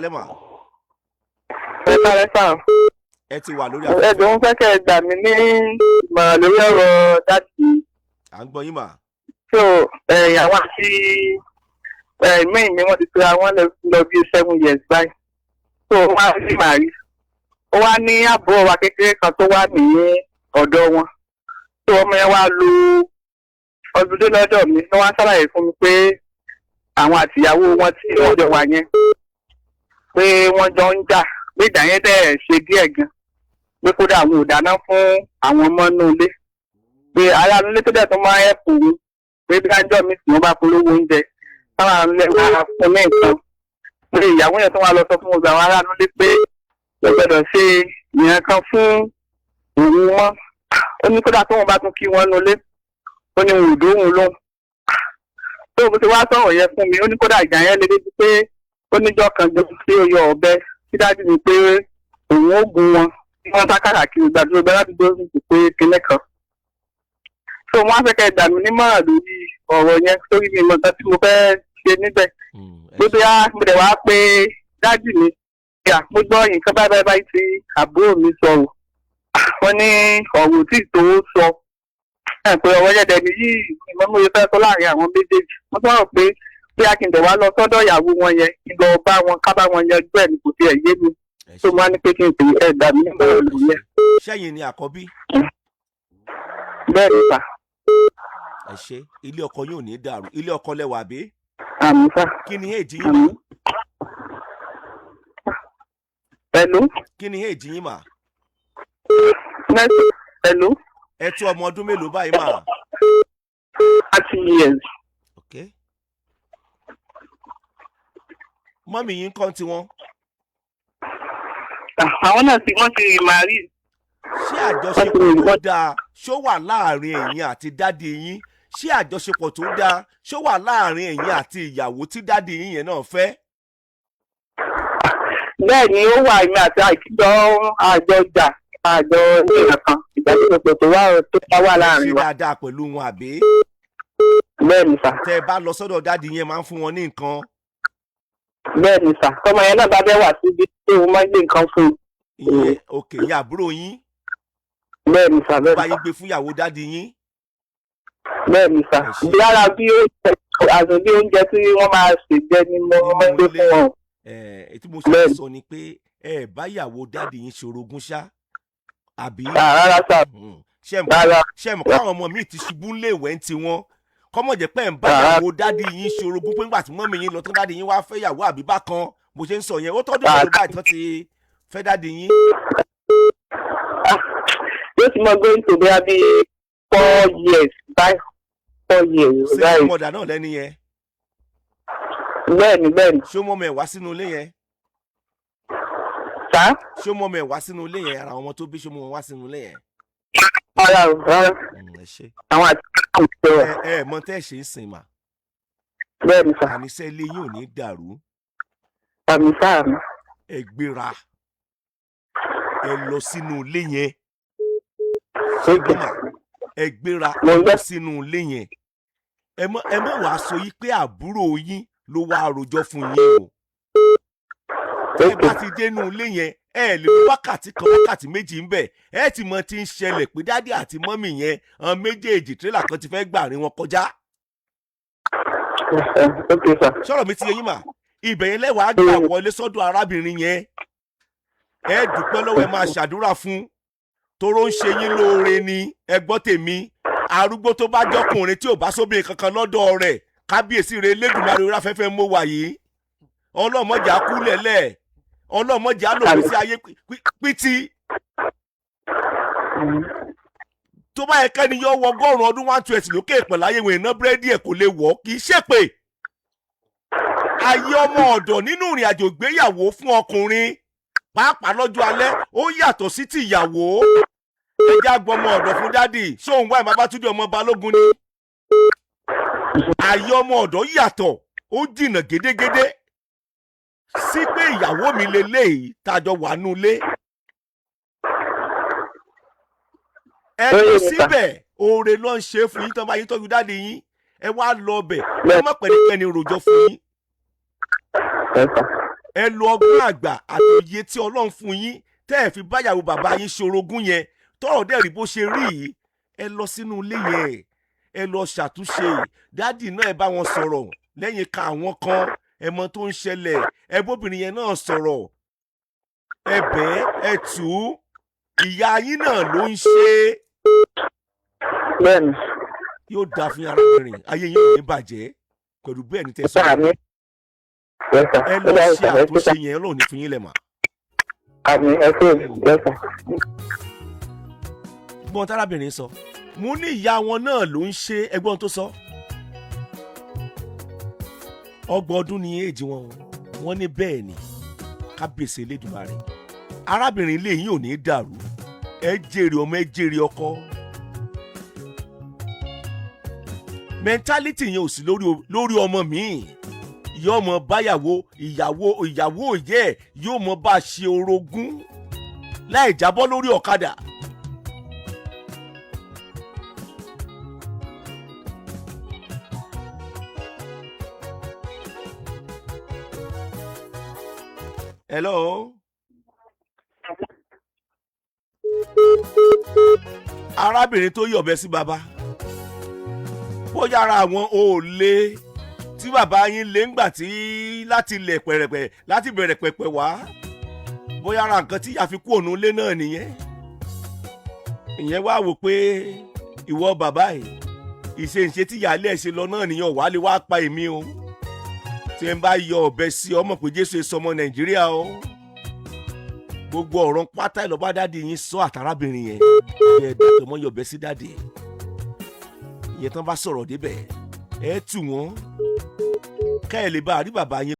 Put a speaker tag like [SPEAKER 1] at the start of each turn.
[SPEAKER 1] lẹ́mà.
[SPEAKER 2] Ẹ kálẹ́ sà.
[SPEAKER 1] Ẹ ti wà lórí
[SPEAKER 2] Ẹ
[SPEAKER 1] afẹ́fẹ́.
[SPEAKER 2] jọ̀ọ́ fẹ́ kẹ́ ẹ gbà mí ní ìmọ̀ràn lórí ọ̀rọ̀ dáàdì.
[SPEAKER 1] À ń gbọ́ yín mà.
[SPEAKER 2] So àwọn àti mẹ́yìn mi wọ́n ti pera wọ́n lọ bí 7 years báyìí. So wọ́n á sì máa rí. Ó wá ní àbúrò wa kékeré kan tó wà ní ọ̀dọ̀ wọn. So ọmọ yẹn wá lo ọdún dé lọ́dọ̀ mi. Wọ́n wá ṣàlàyé fún mi pé àwọn àtìyàwó wọn tí wọ́n jọ wà yẹn pé wọ́n jọ ń jà pé ìjà yẹn dẹ̀ ṣe díẹ̀ gan pé kódà àwọn ò dáná fún àwọn ọmọ inú ilé pé ará ilé tó dẹ̀ tó máa ń ẹ̀kú pé bí kájọ́ mi sì wọ́n bá polówó oúnjẹ táwọn ilé máa fún ní nǹkan pé ìyàwó yẹn tó wá lọ sọ fún gbogbo àwọn ará ilé pé ó gbọ́dọ̀ ṣe ìyẹn kan fún òun mọ́ ó ní kódà tóun bá tún kí wọ́n nulẹ̀ ó ní òun ò dóhùn lóhùn tó o ti wá sọ̀rọ̀ yẹn fún mi ó ní kódà ìjà yẹn lè débi pé ó níjọ́ kan jọ sí oyè ọ̀bẹ tí dájú ni pé òun ó gun wọn tí wọ́n sá káàkiri gbàdúrà bẹ́ẹ̀ láti dúró sí pé kinní kan. so wọ́n á fẹ́ kẹ́ ẹ dà mí nímọ̀ràn lórí ọ̀rọ̀ yẹn sórí mi nǹkan tí mo fẹ́ ṣe níbẹ̀. gbogbo ya mo dẹ̀ wá pé dájú mi yà mo gbọ́ nǹkan báyìí tí àbúrò mi sọ̀rọ̀ wọ́n ní ọ̀rọ̀ tí tó sọ pé ọ̀rọ̀ yẹ̀dẹ̀ mi yìí ìmọ̀mú yẹn fẹ́ sọ láàrin àwọn méjèèjì wọ́n sọ̀rọ̀ pé bí a kì í wá lọ sọ́dọ̀ ìyàwó wọn yẹn kí n lọ bá wọn ká bá wọn yanjú ẹ̀ ní kò tiẹ̀ yé mi tó máa ní pé kí n pè é dà mí nígbà wo lò yẹn.
[SPEAKER 1] Ṣẹ́yìn ni àkọ́bí.
[SPEAKER 2] Bẹ́ẹ̀ ni sà.
[SPEAKER 1] Ẹ ṣé ilé ọkọ yóò ní dàrú ilé ọkọ lẹ́wà bí.
[SPEAKER 2] Àmì sà.
[SPEAKER 1] Kí ni èjì yín mà?
[SPEAKER 2] Pẹ̀lú.
[SPEAKER 1] Kí ni èjì yín mà?
[SPEAKER 2] Pẹ̀lú.
[SPEAKER 1] Ẹ tó ọmọ ọdún mélòó báyìí mà?
[SPEAKER 2] 30 years.
[SPEAKER 1] Okay. Mọ́mì yín kọ́ tiwọn.
[SPEAKER 2] Àwọn náà tí wọ́n ti màrí.
[SPEAKER 1] Ṣé àjọṣepọ̀ tó dáa ṣó wà láàrin ẹ̀yin àti dádì yín? Ṣé àjọṣepọ̀ tó dáa ṣó wà láàrin ẹ̀yin àti ìyàwó tí dádì yín yẹn náà fẹ́?
[SPEAKER 2] Bẹ́ẹ̀ ni ó wà èmi àti àjọjà àjọ ní ìrànkan ìdásílẹ̀pọ̀ tó wà láàrin wa.
[SPEAKER 1] Ṣé dáadáa pẹ̀lú wọn àbí?
[SPEAKER 2] Bẹ́ẹ̀ ni sà.
[SPEAKER 1] Tẹ́ ẹ bá lọ sọ́dọ̀ dádì yẹn máa ń fún wọn ní nǹkan.
[SPEAKER 2] Bẹ́ẹ̀ ni sà tọmọ yẹn náà bá bẹ́ wà síbi tí mo máa ń gbé nǹkan fún un.
[SPEAKER 1] Ìyẹn òkè ìyá àbúrò yín.
[SPEAKER 2] Bẹ́ẹ̀ ni sà bẹ́ẹ̀ ni sà.
[SPEAKER 1] Bá yín gbé fún ìyàwó dádì yín.
[SPEAKER 2] Bẹ́ẹ̀ ni sà lára bí oúnjẹ tí wọ́n máa ṣe jẹ́ ni mo máa ń gbé fún wọn.
[SPEAKER 1] Ètí mo ṣe sọ ni pé ẹ bá ìyàwó dádì yín ṣorogún ṣá àbí.
[SPEAKER 2] Rárá sà.
[SPEAKER 1] Ṣé mọ̀ káwọn ọmọ mi ti ṣubú léèwé ń tiwọn kọ́mọ̀ jẹ́ pé ń bá ìyàwó dádì yín ṣorogún pé ńgbà tí mọ́mì yín lọ tán dádì yín wá fẹ́ ìyàwó àbí bákan bó ṣe ń sọ yẹn ó tọ́jú ìyàwó báyìí tán ti fẹ́ dádì yín.
[SPEAKER 2] Yóò ti mọ going to be abi 4 years báyìí 4 years.
[SPEAKER 1] Ṣé mọ̀dà náà lẹ́ni yẹn?
[SPEAKER 2] Bẹ́ẹ̀ni.
[SPEAKER 1] Ṣé mọ́mọ ẹ̀ wá sínú ilé yẹn?
[SPEAKER 2] Sá.
[SPEAKER 1] Ṣé mọ́mọ ẹ̀ wá sínú ilé yẹn ara ọmọ tó bí ṣé mọ́mọ wá sínú ilé yẹn?
[SPEAKER 2] Rárá. Àwọn àti
[SPEAKER 1] ẹ mọ tẹ́ ẹ ṣe ń sìn mà.
[SPEAKER 2] Bẹ́ẹ̀ni sà.
[SPEAKER 1] Àníṣe ilé yín ò ní dàrú.
[SPEAKER 2] Àmì sáà mi.
[SPEAKER 1] Ẹ gbéra ẹ lọ sínú ilé yẹn. Ẹ gbéra ẹ lọ sínú ilé yẹn. Ẹ má wàá sọ yí pé àbúrò yín ló wá àròjọ fún yín o. Ẹ bá ti dénú ilé yẹn ẹ lè lo wákàtí kan wákàtí méjì ń bẹ̀ ẹ ti mọ ti ń ṣẹlẹ̀ pé dádì àti mọ́mì yẹn àwọn méjèèjì tírélà kan ti fẹ́ gbàrin wọn kọjá. Sọ̀rọ̀ mi ti yé yín mà ibẹ̀ yẹn lẹ́wàá gbà wọlé sọ́dọ̀ arábìnrin yẹn ẹ dúpẹ́ lọ́wọ́ ẹ máa ṣàdúrà fún toró ń ṣe yín lóore ni ẹ gbọ́ tèmi arúgbó tó bá jọkùnrin tí ò bá sóbìnrin kankan lọ́dọ̀ rẹ̀ kábíyèsí rẹ̀ Elédùmarè orí afẹ́fẹ́ mọ́ wà yìí ọlọ́mọdé á kú lẹ̀lẹ́ ọlọ́mọdé á lò sí ayé pítí tó bá yẹ kẹ́ni yọ wọ ọgọ́rùn-ún ọdún 120 lókè ìpẹ̀ láyé ìwé iná búrẹ́dì ẹ̀ kò lè wọ̀ kì í ṣèpè ayé ọmọ ọ̀dọ̀ nínú ìrìn àjò ìgbéyàwó fún ọkùnrin pàápàá lọ́jọ́ alẹ́ ó yàtọ̀ sí ti ìyàwó ẹjẹ́ àgbọ̀mọ ọ̀dọ̀ fún dádì ṣóun wá Babátúndé ọmọ Balógun ni ayé ọmọ ọ̀dọ̀ yàtọ̀ ó jìnnà gédégédé sí pé ìyàwó mi lélẹ́yìí tájọ wà nulé ẹ lọ síbẹ̀ oore ló ń ṣe fún yín tán bá yín tọ́jú dádì yín ẹ wá lọ bẹ̀ ẹ má pẹ̀lẹ́pẹ̀lẹ́ rojọ́ fún yín ẹ lo ọgbọ́n àgbà àtòyé tí Ọlọ́run fún yín tẹ́ ẹ fi báyàwó bàbá yín ṣorogún yẹn tọ́rọ̀ dẹ̀ rí bó ṣe rí yìí, ẹ lọ sínú ilé yẹn ẹ lọ ṣàtúnṣe. Dádì náà ẹ bá wọn sọ̀rọ̀ lẹ́yìn ka àwọn kan ẹ mọ tó ń ṣẹlẹ̀, ẹ bóbìnrin yẹn náà sọ̀rọ̀, ẹ bẹ̀ ẹ tù ú. Ìyá yín náà ló ń ṣe.
[SPEAKER 2] Bẹ́ẹ̀ni.
[SPEAKER 1] Yóò dáa fún arábìnrin, ayé yín ò ní bàjẹ́ pẹ̀lú bẹ́ẹ̀ ni tẹ́ sọ. Ẹ lọ ṣe àtúnṣe yẹn, Ọlọ́run ní fún yín lẹ̀ mà.
[SPEAKER 2] Àmì ẹ̀kọ́ ìjọba.
[SPEAKER 1] Gbọ́n tárábìnrin sọ, mo ní ìyá wọn náà ló ń ṣe, ẹgbọ́n tó sọ. 30 ọdún ni èjì wọn, wọ́n ní bẹ́ẹ̀ ni kábíyèsí Elédùmarè. Arábìnrin ilé yín ò ní dàrú, ẹ jèrè ọmọ ẹ jèrè ọkọ. Mentality yẹn ò sí lórí ọmọ míì. Yóò mọ báyàwó ìyàwó yẹ yóò mọ bá ṣe orogún láì jábọ́ lórí ọ̀kadà. Hello. Arábìnrin tó yọ̀bẹ sí baba, bóyá ara àwọn ò lé tí bàbá yín lé ńgbà tí láti lẹ̀ pẹ̀rẹ̀pẹ̀ láti bẹ̀rẹ̀ pẹ̀pẹ̀ wá, bóyá ara nǹkan tí ìyá fi kú òun lé náà nìyẹn. Ìyẹn wá wò pé ìwọ bàbá yìí ìṣe tí ìyáálé ẹ̀ ṣe lọ náà nìyẹn, wà á lè wá pa èmi o. Tí n bá yọ ọ̀bẹ sí ọmọ pé Jésù sọmọ Nàìjíríà o. Gbogbo ọ̀rọ̀ pátá ìlọ́ba dáàdi yín sọ àtàrábìnrin yẹn, ẹ dàpọ̀ mọ́ yọ̀bẹ sí dáàdi. Ìyẹn tán bá sọ̀rọ̀ débẹ̀ ẹ tù wọ́n ká ẹ lè bá àrí bàbá yín.